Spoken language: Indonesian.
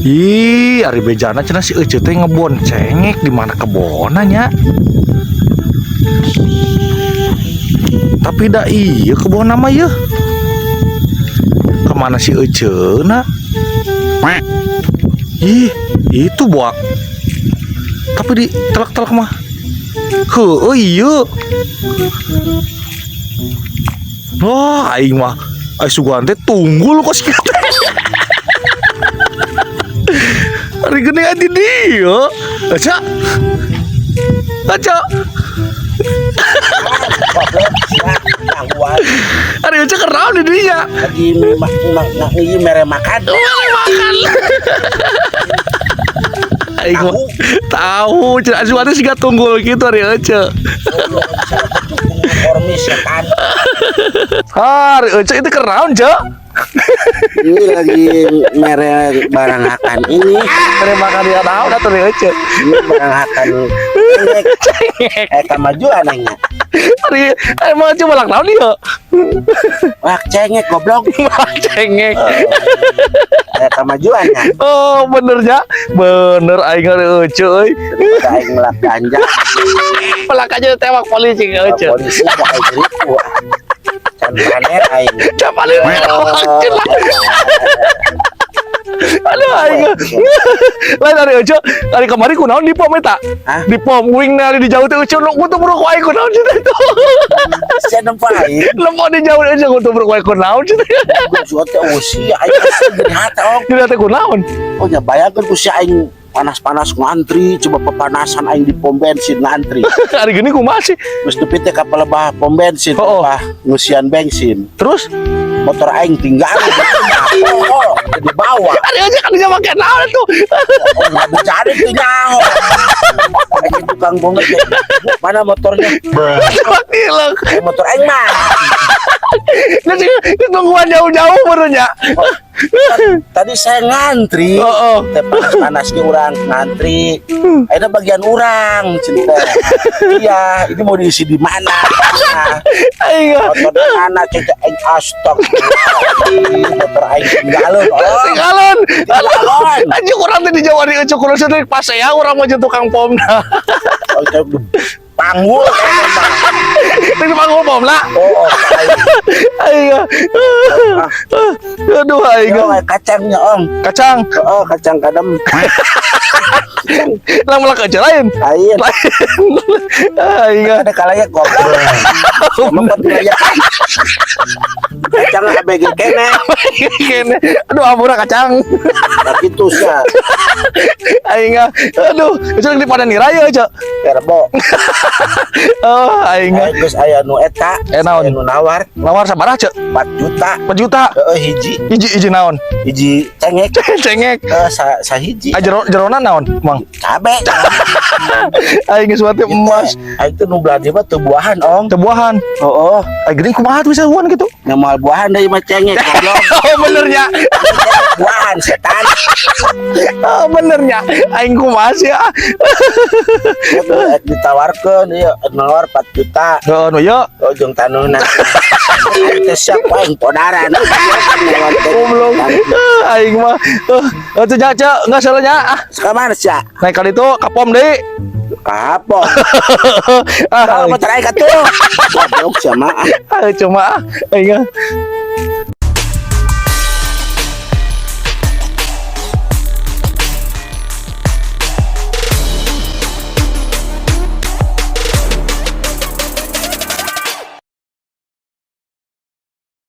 Ih, ari bejana cenah si Ece teh ngeboncengek di mana kebonanya. Tapi dah iya kebon nama ya. Kemana si Ece na? Ih, itu buak. Tapi di telak-telak mah. Heuh, iya. Wah, aing mah. Ai sugan teh tunggul kos kieu teh. Hari gini adi dia. Aca. Aca. Hari aja kerau di dia. Lagi ini mere makan. Makan. Aing tahu, cina asuhannya sih gak tunggul gitu hari aja. Ormis ya kan. Hari aja itu kerau aja. Ini lagi mere barang akan ini. Hari makan dia tahu dah tuh aja. Ini barang akan cengek. Kemajuan nanya. Hari emang cuma lang tahun dia. Wah cengek goblok. Wah cengek. Kemajuannya. Oh benernya, bener aing ngeuceu euy. Daripada aing melak ganja. Pelak aja tewak polisi ngeuceu. Polisi gak aing ribu. Cantrane aing. Capale. Aduh aing. Lain dari euceu, dari kemarin kunaon di pom eta? Di pom wing dari di jauh teh euceu nu kutu berok aing kunaon cenah itu. Saya nempa aing. Lempo di jauh euceu kutu berok aing kunaon cenah. Gua teh usia aing gede hata om. Tidak teh kunaon? Oh nya bayangkeun ku si aing panas-panas ngantri, coba pepanasan aing di pom bensin ngantri. Hari gini kumaha sih? Terus tepi teh ka pelebah pom bensin, pelebah ngeusian bensin. Terus Motor aing tinggal di bawah. hari aja kan dia pakai naon tuh. Oh, nggak dicari tuh nyaho. Kayak tukang bonget ya. Mana motornya? Hilang. Motor aing mah. Jadi tungguan jauh-jauh barunya. Tadi saya ngantri. Teh panas-panasnya orang ngantri. Ada bagian orang cerita. Iya, ini mau diisi di mana? Motor mana? Cerita aing astok. Motor aing tinggalin. Tinggalin. Anjing orang tadi Jawa di Cukur sedek pas ya orang mau tukang pomna. Panggul itu panggul pom lah. Aduh kacangnya om. Kacang. Kacang kadem. Lama aja lain. Lain. Ada kalanya goblok. Sama kalanya. Kacang ABG kene. Aduh amura kacang. Gitu sih. Aing aduh, itu di Padang Raya aja. Terbo. Oh, aing. Geus aya nu eta, naon? Nu nawar. Nawar sabaraha, Cek? 4 juta. 4 juta. Hiji naon? Hiji cengek. Cengek. Sahiji. Jerona naon, Mang? Cabe. Aing geus wate emas. Aing teh nu belanja mah teu buahan, Ong. Teu buahan. Heeh. Aing geuning kumaha tuh bisa buahan gitu? Nyamal buahan deui mah cengek goblok. Oh, benernya. Buahan setan. Oh, benernya. Aing kumaha sih ah. Ditawarkeun ieu nawar 4 juta. Heeh, nu ieu ujung taneuhna. Teh siap aing podaran. Goblok. Aing mah atuh nya Cek, enggak salahnya ah. Ka mana sia? Naik kali itu ka pom deui. Ka pom. Kalau motor aing katuh. Goblok sia mah. Cuma aing